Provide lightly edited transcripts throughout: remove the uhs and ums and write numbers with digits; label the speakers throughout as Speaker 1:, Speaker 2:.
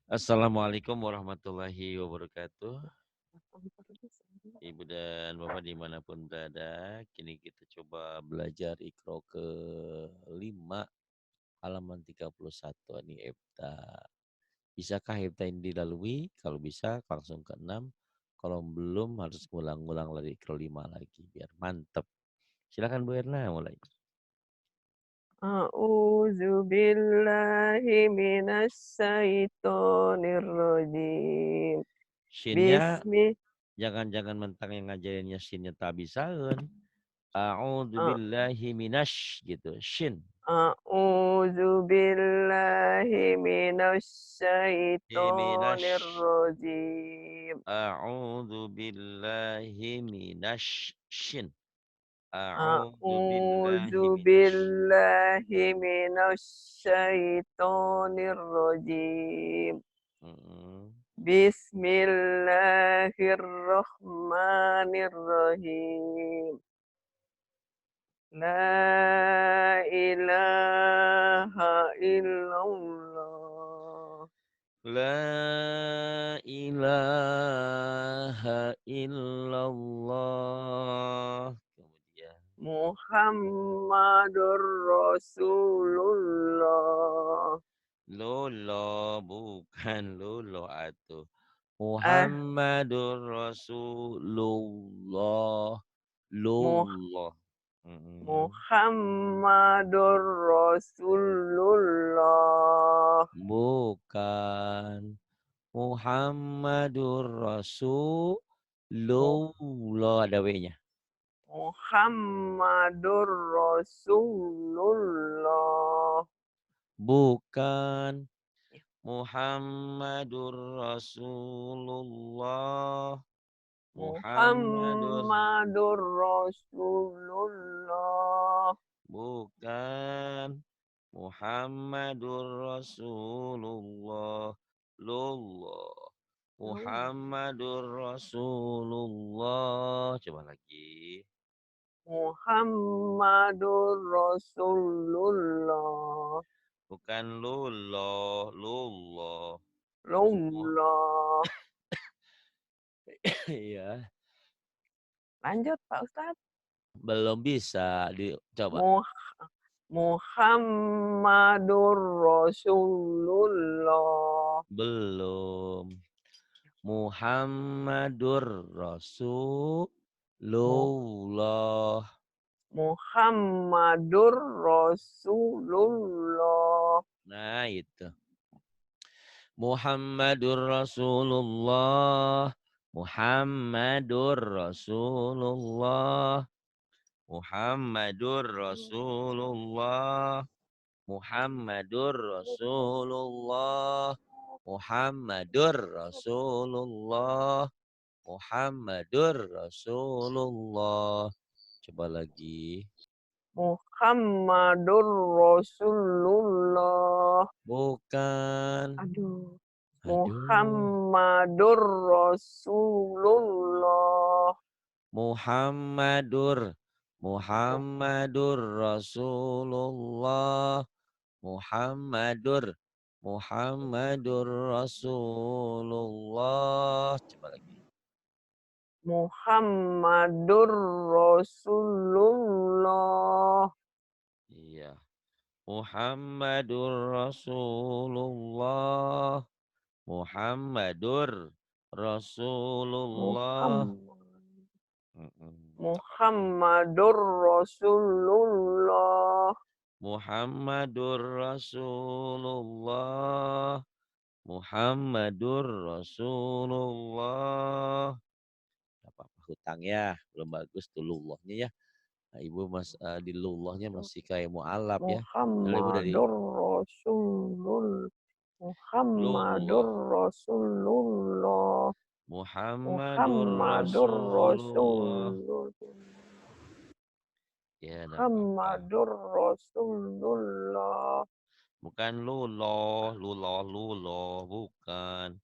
Speaker 1: Assalamualaikum warahmatullahi wabarakatuh. Ibu dan Bapak dimanapun berada, kini kita coba belajar Iqra ke-5 halaman 31 ini Ebta. Bisakah Ebta ini dilalui? Kalau bisa langsung ke-6. Kalau belum harus ngulang-ngulang dari Iqra 5 lagi biar mantep. Silakan Bu Erna mulai.
Speaker 2: A'udzu billahi minasy syaithanir rajim.
Speaker 1: Shinnya
Speaker 2: Bismi
Speaker 1: jangan mentang yang ngajarinnya shinnya tak bisaeun. A'udzu
Speaker 2: a-
Speaker 1: billahi minasy gitu. Shin.
Speaker 2: A'udzu billahi minasy syaithanir
Speaker 1: Minasy
Speaker 2: rajim.
Speaker 1: A'udzu billahi minasy A'udzu
Speaker 2: A'udzu
Speaker 1: billahi minasy
Speaker 2: billahi minasy syaithanir rajim.
Speaker 1: mhm.
Speaker 2: Bismillahirrahmanirrahim. La ilaha illallah.
Speaker 1: La ilaha illallah. Kemudian
Speaker 2: Muhammadur Rasulullah.
Speaker 1: lolo bukan lolo atuh.
Speaker 2: Eh,
Speaker 1: Muhammadur Rasulullah.
Speaker 2: Mu-
Speaker 1: Lullah. Mhm.
Speaker 2: Muhammadur Rasulullah.
Speaker 1: Bukan. Muhammadur
Speaker 2: Mu-
Speaker 1: Rasulullah ada W-nya.
Speaker 2: Muhammadur Rasulullah.
Speaker 1: Bukan. Muhammadur Rasulullah. Muhammadur
Speaker 2: Muhammadur Rasulullah.
Speaker 1: bukan. Muhammadur Rasulullah. Lullah. Muhammadur Rasulullah. Coba lagi.
Speaker 2: Muhammadur Rasulullah.
Speaker 1: Bukan lullah, lullah. Lullah.
Speaker 2: Lullah.
Speaker 1: Iya,
Speaker 2: Lanjut Pak Ustadz.
Speaker 1: belum bisa dicoba.
Speaker 2: Mu- Muhammadur Rasulullah.
Speaker 1: Belum. Muhammadur Rasulullah.
Speaker 2: Muhammadur Rasulullah.
Speaker 1: Nah, itu. Muhammadur Rasulullah. Muhammadur Rasulullah. Muhammadur Rasulullah. Muhammadur Rasulullah. Muhammadur Rasulullah. Muhammadur Rasulullah. Coba lagi.
Speaker 2: Muhammadur Rasulullah.
Speaker 1: Bukan.
Speaker 2: Aduh.
Speaker 1: Aduh.
Speaker 2: Muhammadur Rasulullah.
Speaker 1: Muhammadur.
Speaker 2: Mu-
Speaker 1: Muhammadur Rasulullah. Muhammadur. Muhammadur Rasulullah. Coba lagi.
Speaker 2: Muhammadur Rasulullah.
Speaker 1: Iya. Muhammadur Rasulullah. Muhammadur Rasulullah.
Speaker 2: Muhammad.
Speaker 1: Apa tuh?
Speaker 2: Muhammadur Rasulullah.
Speaker 1: Muhammadur Rasulullah. Muhammadur Rasulullah. Apa-apa hutang ya, belum bagus tuh lullahnya ya. Nah, Ibu di lullahnya masih kayak mualaf ya. Padahal Ibu dari
Speaker 2: Muhammadur Rasulullah. Muhammadur
Speaker 1: lullah.
Speaker 2: Rasulullah.
Speaker 1: Muhammadur
Speaker 2: Muhammadur
Speaker 1: Rasulullah.
Speaker 2: Rasulullah.
Speaker 1: Ya, enggak apa-apa.
Speaker 2: Muhammadur Rasulullah.
Speaker 1: Bukan lullah, lullah, lullah, bukan.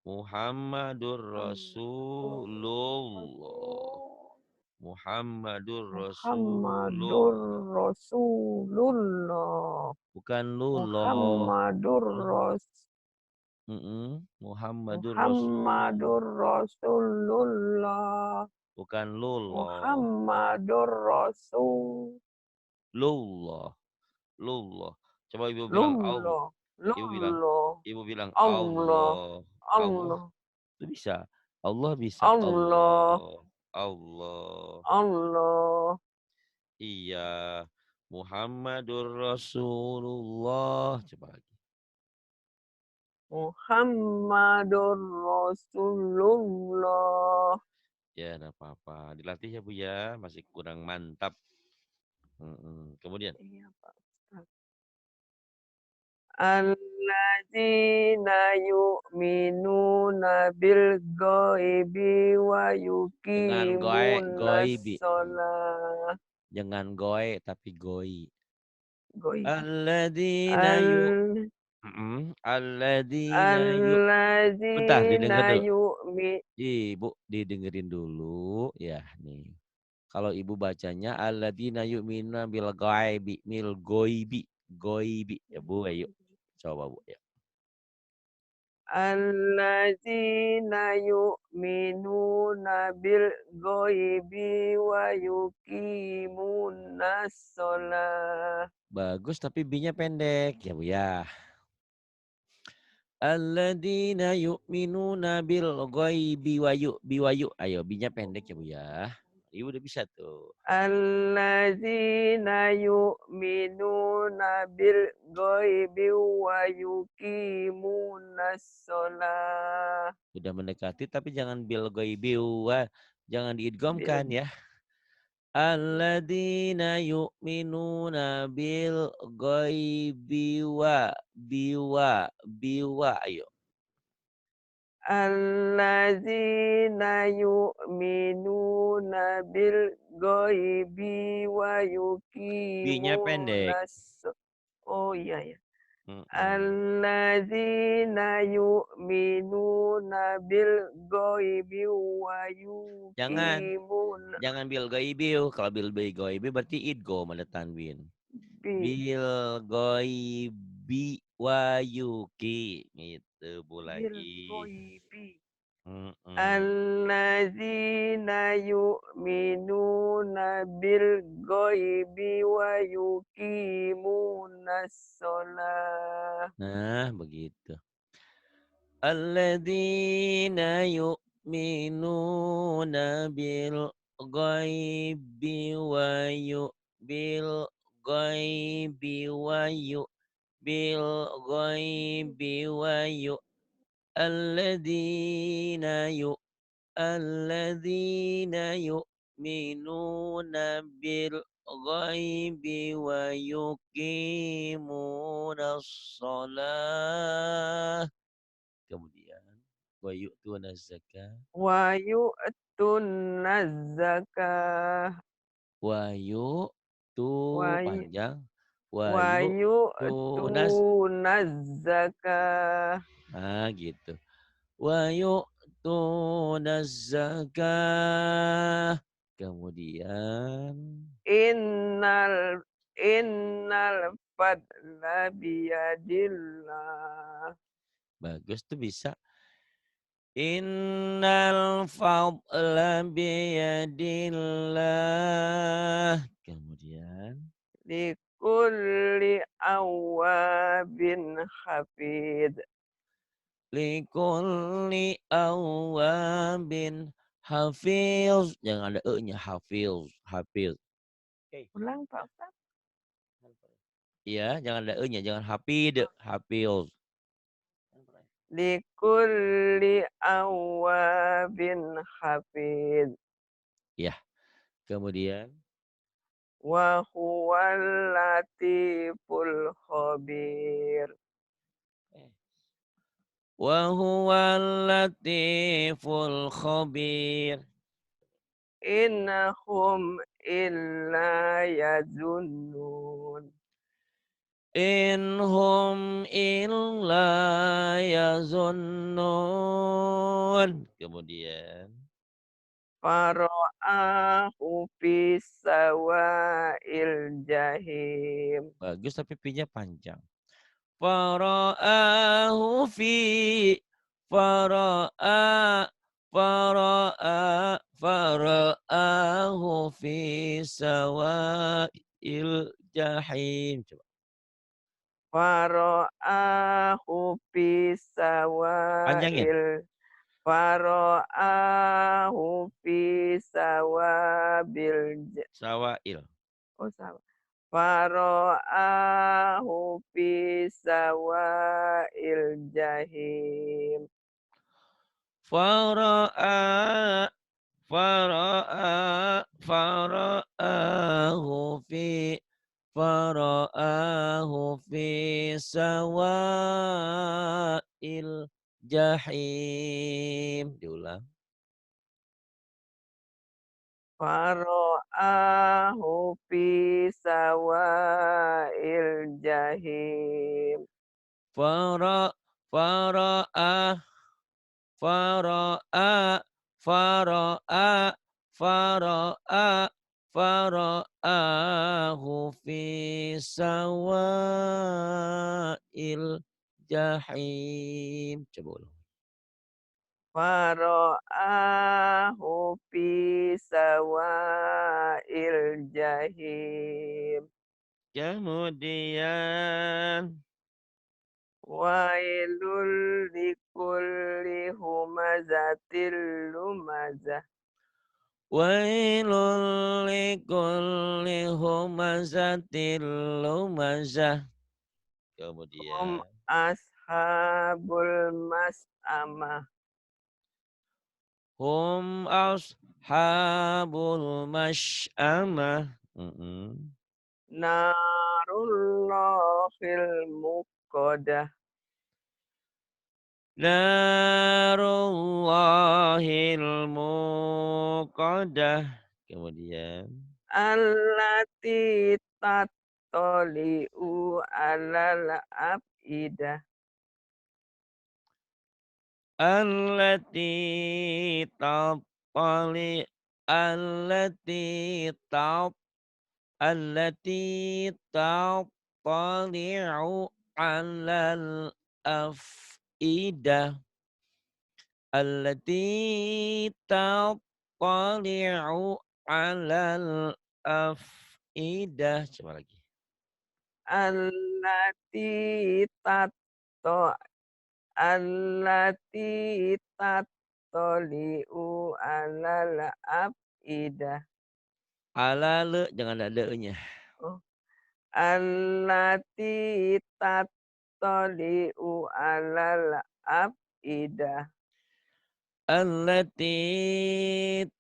Speaker 1: Muhammadur Rasulullah. Muhammadur
Speaker 2: Muhammadur
Speaker 1: Rasulullah.
Speaker 2: Rasulullah.
Speaker 1: Bukan lullah.
Speaker 2: Muhammadur Rasul.
Speaker 1: Muhammadur Rasul.
Speaker 2: Muhammadur Rasulullah.
Speaker 1: Bukan lullah.
Speaker 2: Muhammadur Rasul.
Speaker 1: Lullah. Lullah. Coba ibu bilang Allah.
Speaker 2: Lullah.
Speaker 1: Ibu bilang.
Speaker 2: Lullah.
Speaker 1: Ibu bilang
Speaker 2: Allah.
Speaker 1: Allah. Allah.
Speaker 2: Allah.
Speaker 1: Itu bisa. Allah bisa.
Speaker 2: Allah.
Speaker 1: Allah. Allah.
Speaker 2: Allah.
Speaker 1: Iya. Muhammadur Rasulullah. Coba lagi.
Speaker 2: Muhammadur Rasulullah.
Speaker 1: Ya, enggak apa-apa. Dilatih ya Bu ya. Masih kurang mantap. Kemudian.
Speaker 2: Iya, Pak Ustaz. Alladzina yu'minuna bil ghaibi wa
Speaker 1: Dengan
Speaker 2: yuqimunas
Speaker 1: goibi.
Speaker 2: shalah.
Speaker 1: Jangan goe tapi goi.
Speaker 2: Ghaibi.
Speaker 1: Alladzina alladzina bentar
Speaker 2: Alladzina
Speaker 1: didengar dulu.
Speaker 2: yu'mi.
Speaker 1: Ibu didengerin dulu ya nih. Kalau ibu bacanya alladzina yu'minuna bil ghaibi, mil goibi, goibi ya Bu, ayo. Coba Bu ya.
Speaker 2: Alladzina yu'minuna bil ghaibi wa yuqimunas shalah.
Speaker 1: Bagus tapi B-nya pendek ya Bu ya. Alladzina yu'minuna bil ghaibi wa yu'bi. Ayo B-nya pendek ya Bu ya. Ibu udah bisa tuh.
Speaker 2: Alladzina yu'minuna bil ghaibi wa yuqimunas shalah.
Speaker 1: Udah mendekati tapi jangan bil ghaibi wa, jangan diidghamkan
Speaker 2: Bil
Speaker 1: ya. Alladzina yu'minuna bil ghaibi wa biwa. Ayo.
Speaker 2: Alladzina yu'minuna bil ghaibi wa
Speaker 1: B-nya pendek.
Speaker 2: yuqimunas. Oh iya ya.
Speaker 1: Mm-mm.
Speaker 2: Alladzina yu'minuna bil ghaibi wa
Speaker 1: Jangan
Speaker 2: yuqimun
Speaker 1: bil ghaibi. Kalau bil ghaibi berarti idgham ada tanwin.
Speaker 2: bi
Speaker 1: Bil ghaibi wa yuqi gitu Bu
Speaker 2: bil
Speaker 1: lagi.
Speaker 2: ghaibi.
Speaker 1: Mm-mm.
Speaker 2: Alladzina yu'minuna bil ghaibi wa yuqimunas shalah.
Speaker 1: Nah, begitu. Alladzina yu'minuna bil ghaibi wa bil ghaibi wa bil ghaibi wa alladzina alladzina yu'minuna bil ghaibi wa yuqimunas shalah. Kemudian wa yu'tuna zakah
Speaker 2: Wa yu'tunaz zakah.
Speaker 1: wa yu'tu
Speaker 2: Wa
Speaker 1: panjang wa yu'tunas
Speaker 2: yu'tunaz zakah.
Speaker 1: gitu. Wa yu'tunaz zakah. Kemudian
Speaker 2: Innal fadla biyadillah.
Speaker 1: bagus tuh bisa. Innal fadla biyadillah. Kemudian
Speaker 2: Likulli awabin hafid.
Speaker 1: likulli awabin hafiz. Jangan ada e-nya hafiz. Hafiz.
Speaker 2: Ulang Pak Ustaz.
Speaker 1: Iya, jangan ada e-nya, jangan hafid, hafiz.
Speaker 2: Likulli awabin hafid.
Speaker 1: Ya, kemudian
Speaker 2: Wa huwal latiful khabir.
Speaker 1: wa huwal latiful khabir.
Speaker 2: Innahum illa yazunnun.
Speaker 1: Inhum illa yazunnun. Kemudian
Speaker 2: Fara'ahu fi sawa'il jahim.
Speaker 1: bagus tapi P-nya panjang. fara'ahu fi fara'a fara'ahu fi sawa'il jahim. Coba.
Speaker 2: Fara'ahu fis
Speaker 1: Panjangin.
Speaker 2: sawa'il Fara'ahu fi sawabil
Speaker 1: Sawa'il.
Speaker 2: oh sawa. Fara'ahu fi sawa'il jahim.
Speaker 1: Fara'a fara'ahu fi sawa'il jahim. Diulang.
Speaker 2: Fara'ahu fi sawa'il jahim.
Speaker 1: Fara fara'ah fara'a fara'a fara'a fara'ahu fi sawa'il jahim. Coba ulang.
Speaker 2: Fara'ahu fi sawa'il jahim.
Speaker 1: Kemudian
Speaker 2: Wailul likulli humazatil lumazah.
Speaker 1: wailul likulli humazatil lumazah.
Speaker 2: Hum
Speaker 1: Kemudian
Speaker 2: ashabul mas'amah.
Speaker 1: hum ashabul masy'amah. Mhm.
Speaker 2: Narullahil muqadah.
Speaker 1: Narullahil muqaddah. Kemudian
Speaker 2: Allati tattali'u alal afidah.
Speaker 1: allati tattali allati tat allati tattali'u 'alal afidah. Allati tattali'u 'alal afidah. Coba lagi.
Speaker 2: Allati tatto allati tattali'u alal afidah.
Speaker 1: Alale jangan ada e-nya.
Speaker 2: Oh, allati tattali'u alal afidah.
Speaker 1: Allati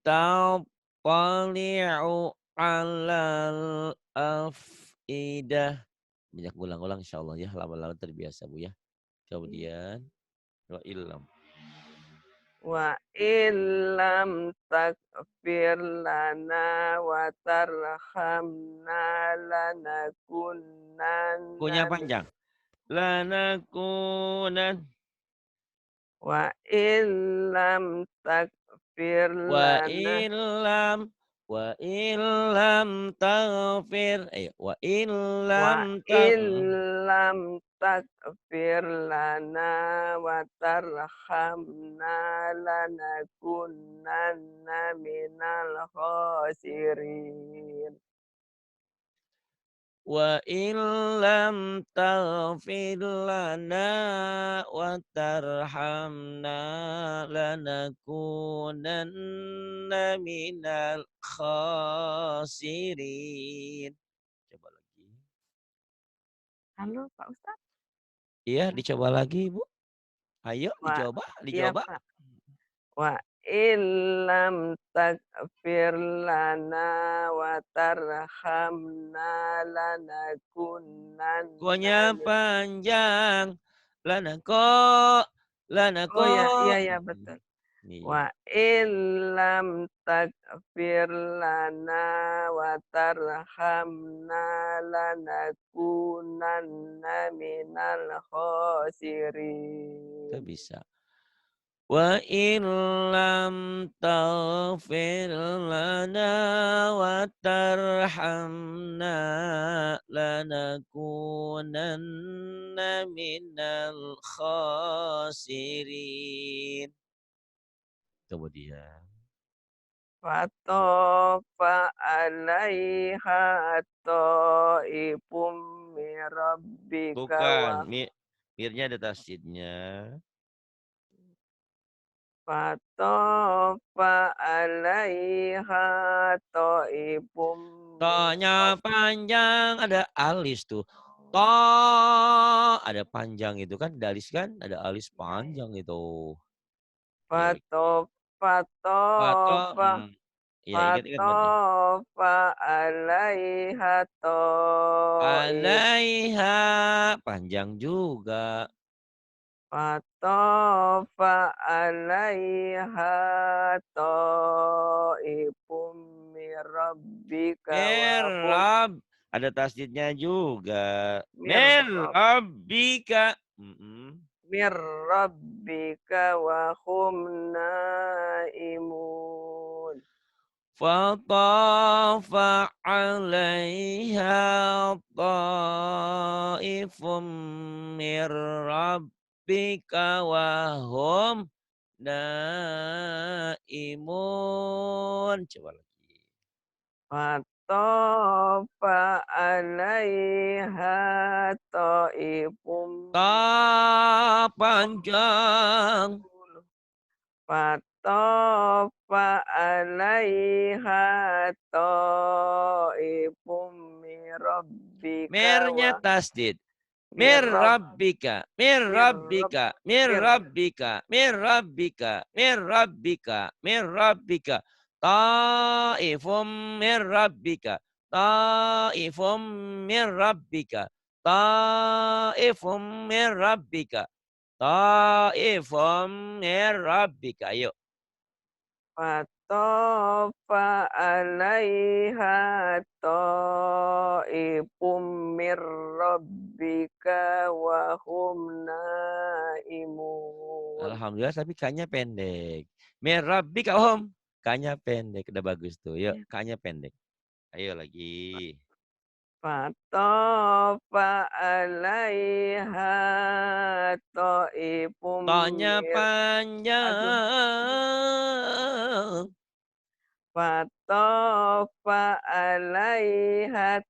Speaker 1: tattali'u 'alal afidah. Banyak ulang-ulang insyaallah ya, lama-lama terbiasa Bu ya. Kemudian wa illam.
Speaker 2: Wa illam takfir lana wa tarhamna lanakunanna
Speaker 1: Kunya panjang. Lanakunan
Speaker 2: wa illam takfir
Speaker 1: wa
Speaker 2: lana
Speaker 1: illam wa illam taghfir. Ayo wa
Speaker 2: wa
Speaker 1: illam
Speaker 2: illam takfir lana wa tarhamna lanakunanna minal khasirin.
Speaker 1: Wa illam taghfir lana wa tarhamna lanakunanna minal khasirin. Coba lagi.
Speaker 2: Halo Pak Ustadz.
Speaker 1: Iya, dicoba lagi, Bu. Ayo
Speaker 2: Wa
Speaker 1: dicoba,
Speaker 2: iya
Speaker 1: dicoba.
Speaker 2: Pak. Wa illam takfir lana wa tarhamna lanakunanna
Speaker 1: Kuanya
Speaker 2: min
Speaker 1: panjang. Lanako.
Speaker 2: oh ya, iya ya
Speaker 1: Mhm.
Speaker 2: betul.
Speaker 1: Iya.
Speaker 2: Wa illam takfir lana wa tarhamna lanakunanna minal
Speaker 1: Itu
Speaker 2: khasirin.
Speaker 1: bisa. Wa in lam taghfir lana wa tarhamna lanakunanna minal khasirin. Kemudian
Speaker 2: Fatofa 'alaiha tha'ifum min rabbika
Speaker 1: bukan,
Speaker 2: wa
Speaker 1: mirnya ada tasydidnya.
Speaker 2: fatofa 'alaiha tha'ifum min
Speaker 1: To-nya
Speaker 2: rabb
Speaker 1: panjang, ada alis tuh. To, ada panjang itu kan, ada alis kan, ada alis
Speaker 2: iya iya.
Speaker 1: panjang itu. Iya, Pato,
Speaker 2: Fatofa
Speaker 1: iya ingat-ingat Mad ya.
Speaker 2: fatofa 'alaiha tha'if
Speaker 1: 'Alaiha, panjang juga.
Speaker 2: fatofa 'alaiha tha'ifum min rabbika wa hum
Speaker 1: Merab, ada tasdidnya juga.
Speaker 2: mir rabb
Speaker 1: Merabbika.
Speaker 2: mir rabbika wa hum naimun.
Speaker 1: فطاف عليها طائف من ربك وهم نائمون. Coba lagi.
Speaker 2: Fatofa 'alaiha tha'ifum
Speaker 1: Ta panjang.
Speaker 2: Fatofa 'alaiha tha'ifum min rabbika
Speaker 1: Mernya
Speaker 2: wa
Speaker 1: tasdid.
Speaker 2: mir
Speaker 1: Mir
Speaker 2: rabb
Speaker 1: rabbika, mir
Speaker 2: mir rabb
Speaker 1: rabbika, mir
Speaker 2: mir
Speaker 1: rabbika, mir rabbika, mir rabbika, mir rabbika. Ta'ifum mir rabbika, ta'ifum mir rabbika, ta'ifum mir rabbika, ta'ifum mir rabbika. Ayo.
Speaker 2: Fatofa 'alaiha tha'ifum mir rabbika wa hum naimun.
Speaker 1: Alhamdulillah tapi kayaknya pendek. Mir rabbika hum. Kayaknya pendek, udah bagus tuh. Yuk,
Speaker 2: Ya.
Speaker 1: kayaknya pendek. Ayo lagi.
Speaker 2: Fatofa 'alaiha tha'ifum
Speaker 1: Toknya
Speaker 2: mir aduh,
Speaker 1: panjang.
Speaker 2: fatofa 'alaiha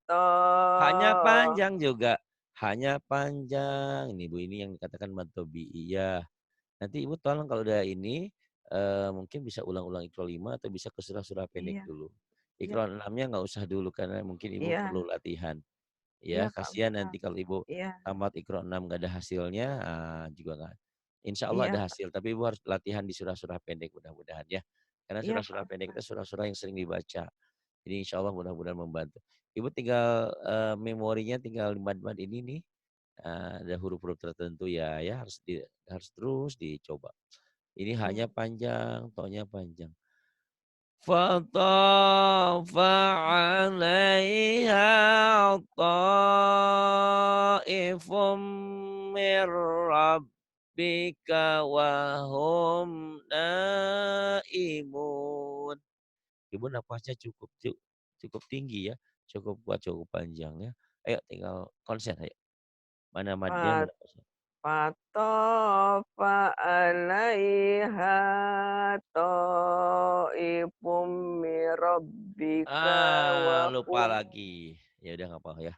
Speaker 1: Hanya
Speaker 2: tha
Speaker 1: panjang juga. Hanya panjang. Ini Bu, ini yang dikatakan mad iya. Nanti Ibu tolong kalau udah ini, mungkin bisa ulang-ulang Iqra 5 atau bisa ke surah-surah pendek
Speaker 2: iya
Speaker 1: dulu.
Speaker 2: iya
Speaker 1: Iqra 6-nya nggak usah dulu karena mungkin Ibu
Speaker 2: iya
Speaker 1: perlu latihan.
Speaker 2: iya
Speaker 1: Ya,
Speaker 2: Pak
Speaker 1: kasihan nanti
Speaker 2: Ustadz,
Speaker 1: kalau Ibu
Speaker 2: iya
Speaker 1: tamat Iqra 6 nggak ada hasilnya, juga nggak insya Allah
Speaker 2: iya
Speaker 1: ada
Speaker 2: Pak
Speaker 1: hasil, tapi Ibu harus latihan di surah-surah pendek mudah-mudahan ya. Karena
Speaker 2: iya Pak
Speaker 1: surah-surah pendek itu
Speaker 2: Ustadz,
Speaker 1: surah-surah yang sering dibaca. Jadi insya Allah mudah-mudahan membantu. Ibu tinggal, memorinya tinggal mad-mad ini nih, ada huruf-huruf tertentu ya harus terus dicoba. Ini hanya
Speaker 2: mhm,
Speaker 1: panjang, to-nya panjang. فطاف عليها طائف من ربك وهم نائمون. Ibu napasnya cukup tinggi ya, cukup kuat, cukup panjang ya. Ayo tinggal konsen ayo. Mana madnya,
Speaker 2: fat
Speaker 1: mana pasnya.
Speaker 2: fatofa 'alaiha tha'ifum mir rabbika wa
Speaker 1: Lupa
Speaker 2: hum
Speaker 1: lagi. Ya udah nggak apa ya.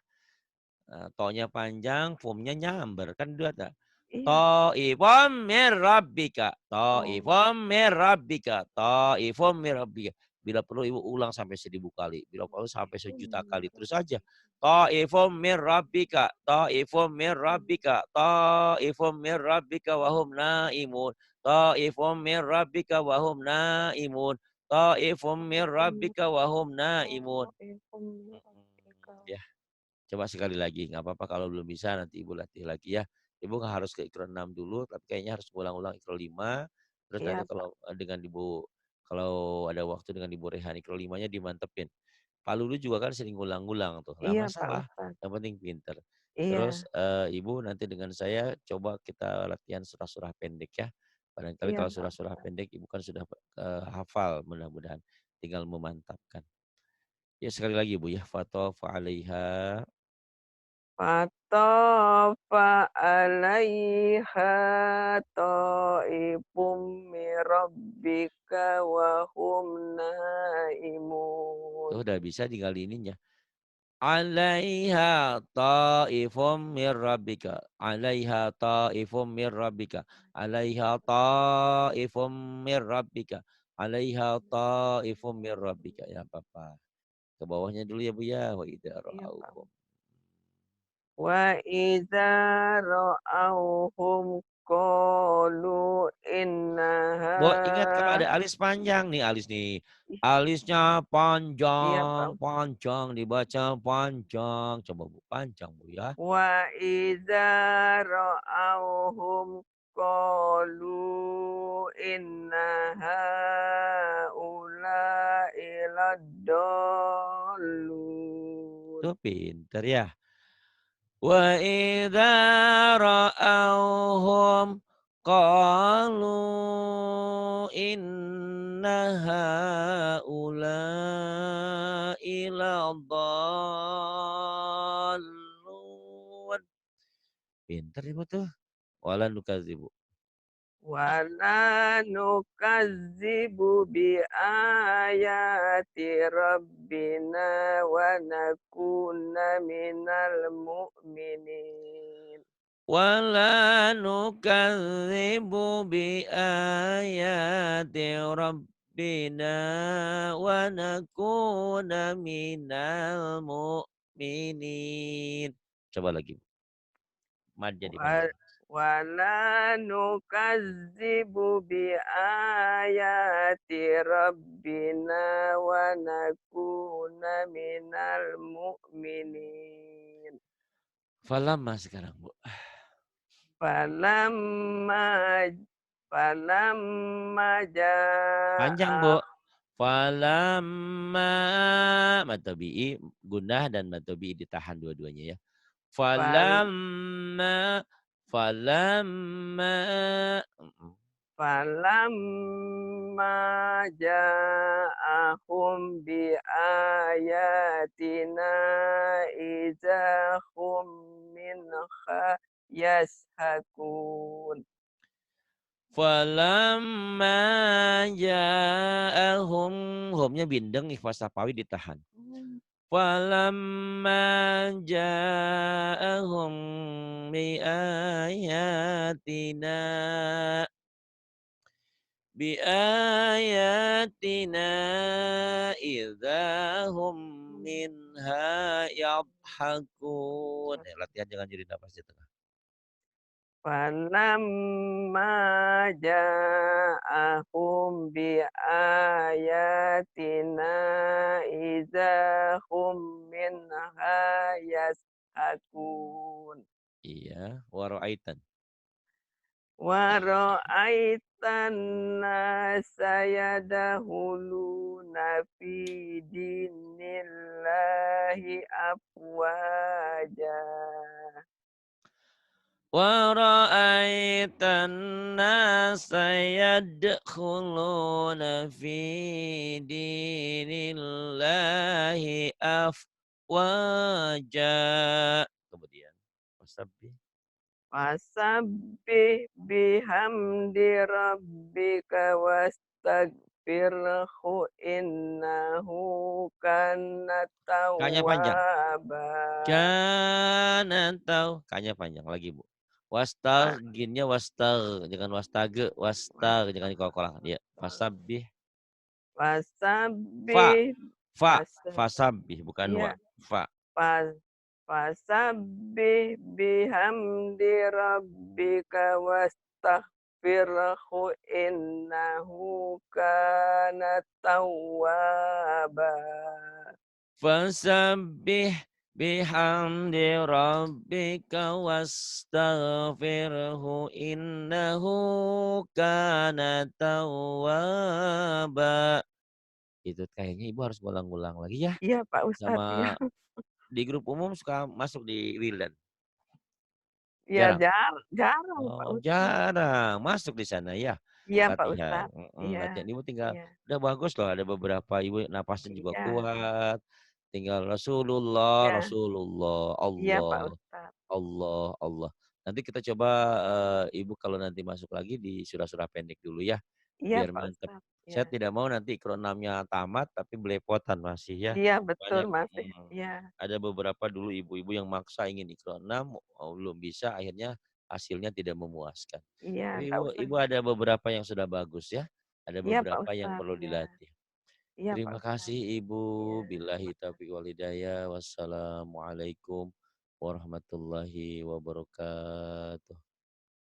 Speaker 1: To-nya panjang, fum-nya nyamber, kan 2 ta.
Speaker 2: iya,
Speaker 1: Tha'ifum mir rabbika,
Speaker 2: oh,
Speaker 1: tha'ifum mir rabbika, tha'ifum mir rabbika. Bila perlu Ibu ulang sampai 1.000 kali, bila perlu sampai
Speaker 2: tha'ifum
Speaker 1: 1.000.000
Speaker 2: mir
Speaker 1: kali, terus aja.
Speaker 2: rabbika
Speaker 1: Tha'ifum mir rabbika, tha'ifum mir rabbika, tha'ifum mir rabbika wa hum naimun, tha'ifum mir rabbika wa hum naimun, tha'ifum mir rabbika wa hum naimun.
Speaker 2: tha'ifum mir rabbika
Speaker 1: Ya. Coba sekali lagi, nggak apa-apa kalau belum bisa nanti Ibu latih lagi ya. Ibu nggak harus ke Iqra 6 dulu, tapi kayaknya harus ngulang-ulang Iqra 5, terus nanti
Speaker 2: iya Pak,
Speaker 1: kalau, dengan Ibu kalau ada waktu dengan Ibu Rehan Iqra 5-nya dimantepin. Pak Lulu juga kan sering ngulang-ngulang tuh, nggak
Speaker 2: iya Pak
Speaker 1: masalah,
Speaker 2: Ustadz,
Speaker 1: yang penting pinter. Terus,
Speaker 2: iya
Speaker 1: Ibu nanti dengan saya coba kita latihan surah-surah pendek ya. Barangkali
Speaker 2: Iya,
Speaker 1: kalau
Speaker 2: Pak
Speaker 1: surah-surah
Speaker 2: Ustadz.
Speaker 1: pendek Ibu kan sudah, hafal mudah-mudahan, tinggal memantapkan. Ya sekali lagi Bu ya, fatafa 'alaiha
Speaker 2: Fatafa 'alaiha ta'ifum min rabbika wa hum naimun.
Speaker 1: tuh udah bisa tinggal ininya. 'Alaiha ta'ifum mir rabbika, 'alaiha ta'ifum mir rabbika, 'alaiha ta'ifum mir rabbika, 'alaiha ta'ifum mir rabbika. Ya apa-apa. Ke bawahnya dulu ya Bu ya, wa idza
Speaker 2: Iya, Pak.
Speaker 1: ra'auhum.
Speaker 2: Wa idza ra'awhum qalu inna
Speaker 1: Bo ingat kalau ada
Speaker 2: ha
Speaker 1: alis panjang nih, alis nih. Alisnya
Speaker 2: iya,
Speaker 1: panjang,
Speaker 2: Pak.
Speaker 1: panjang, dibaca panjang. Coba Bu, panjang Bu ya.
Speaker 2: Wa idza ra'awhum qalu inna haula'i laddallun.
Speaker 1: Tuh pinter ya. Wa idza ra'awhum qalu inna haula'i ladallun. Pinter Ibu tuh. Wala nukadzibu.
Speaker 2: Wala nukazzibu bi ayati rabbina wa nakuna minal mu'minin.
Speaker 1: Wala nukadzibu bi ayati rabbina wa nakuna minal mu'minin. Coba lagi. Mad jadi
Speaker 2: Wa
Speaker 1: panjang.
Speaker 2: wala nukazzibu bi ayati rabbina wa nakuna minal mu'minin.
Speaker 1: Falamma sekarang Bu.
Speaker 2: Falamma falamma
Speaker 1: Panjang
Speaker 2: jaa
Speaker 1: Bu. Falamma mad tabi'i gunnah dan mad tabi'i ditahan dua-duanya ya.
Speaker 2: fal
Speaker 1: Falamma falamma mhm.
Speaker 2: falamma ja'ahum bi ayatina idza hum minha yashakun.
Speaker 1: Falamma ja'ahum humnya bindeng ikhfa safawi ditahan. Falamma ja'ahum bi ayatina idzahum minha yadhakun. Latihan jangan jadi nafas di tengah.
Speaker 2: Falamma ja'ahum bi ayatina idza hum minha yashakun.
Speaker 1: Iya, wa ra'aitan.
Speaker 2: Wa ra'aitan nasa yadkhuluna fi dinillahi afwaja.
Speaker 1: Wa ra'aitan nasa yadkhuluna fi dinillahi afwaja. Kemudian wasabbih.
Speaker 2: Fasabbih bihamdi rabbika wastaghfirhu innahu kana
Speaker 1: Ka-nya panjang.
Speaker 2: tawwaba.
Speaker 1: Kana tahu. Ka-nya panjang lagi, Bu.
Speaker 2: Fa-
Speaker 1: Ginnya jangan wastage, jangan dikol-kolang. Ya, fasabbih. Fa,
Speaker 2: Fasabbih
Speaker 1: fa,
Speaker 2: fasa
Speaker 1: fasabbih bukan wa.
Speaker 2: iya
Speaker 1: Fa.
Speaker 2: fa fasabbih bihamdi rabbika wastaghfirhu innahu kana tawwaba.
Speaker 1: Fasabbih bihamdi rabbika wastaghfirhu innahu kana tawwaba. Itu kayaknya Ibu harus ngulang-ngulang lagi ya.
Speaker 2: Iya Pak Ustadz, iya
Speaker 1: Sama di grup umum suka masuk di Wildan.
Speaker 2: Ya
Speaker 1: Jarang?
Speaker 2: jarang Pak
Speaker 1: Oh,
Speaker 2: Ustad.
Speaker 1: jarang, masuk di sana ya?
Speaker 2: Iya Pak
Speaker 1: Latihan?
Speaker 2: Ustad, iya
Speaker 1: Latihan. Ibu tinggal
Speaker 2: iya
Speaker 1: udah bagus loh ada beberapa ibu napasnya juga
Speaker 2: iya
Speaker 1: kuat, tinggal Rasulullah
Speaker 2: iya
Speaker 1: Rasulullah,
Speaker 2: iya Pak
Speaker 1: Allah,
Speaker 2: Ustad.
Speaker 1: Allah, Allah. Nanti kita coba, Ibu kalau nanti masuk lagi di surah-surah pendek dulu ya,
Speaker 2: Iya
Speaker 1: biar
Speaker 2: Pak
Speaker 1: mantep.
Speaker 2: Ustad, iya.
Speaker 1: Saya tidak mau nanti Iqra 6-nya tamat tapi belepotan masih ya.
Speaker 2: Iya betul
Speaker 1: Banyak
Speaker 2: masih iya
Speaker 1: ada beberapa dulu ibu-ibu yang maksa ingin Iqra 6, belum bisa akhirnya hasilnya tidak memuaskan.
Speaker 2: iya
Speaker 1: Tapi
Speaker 2: nggak
Speaker 1: Ibu
Speaker 2: usah.
Speaker 1: Ibu ada beberapa yang sudah bagus ya, ada
Speaker 2: Iya Pak
Speaker 1: beberapa yang
Speaker 2: Ustad,
Speaker 1: perlu
Speaker 2: iya
Speaker 1: dilatih.
Speaker 2: iya Pak
Speaker 1: Terima
Speaker 2: Ustad,
Speaker 1: kasih
Speaker 2: iya.
Speaker 1: Ibu, billahi taufiq wal hidayah. Wassalamualaikum warahmatullahi wabarakatuh.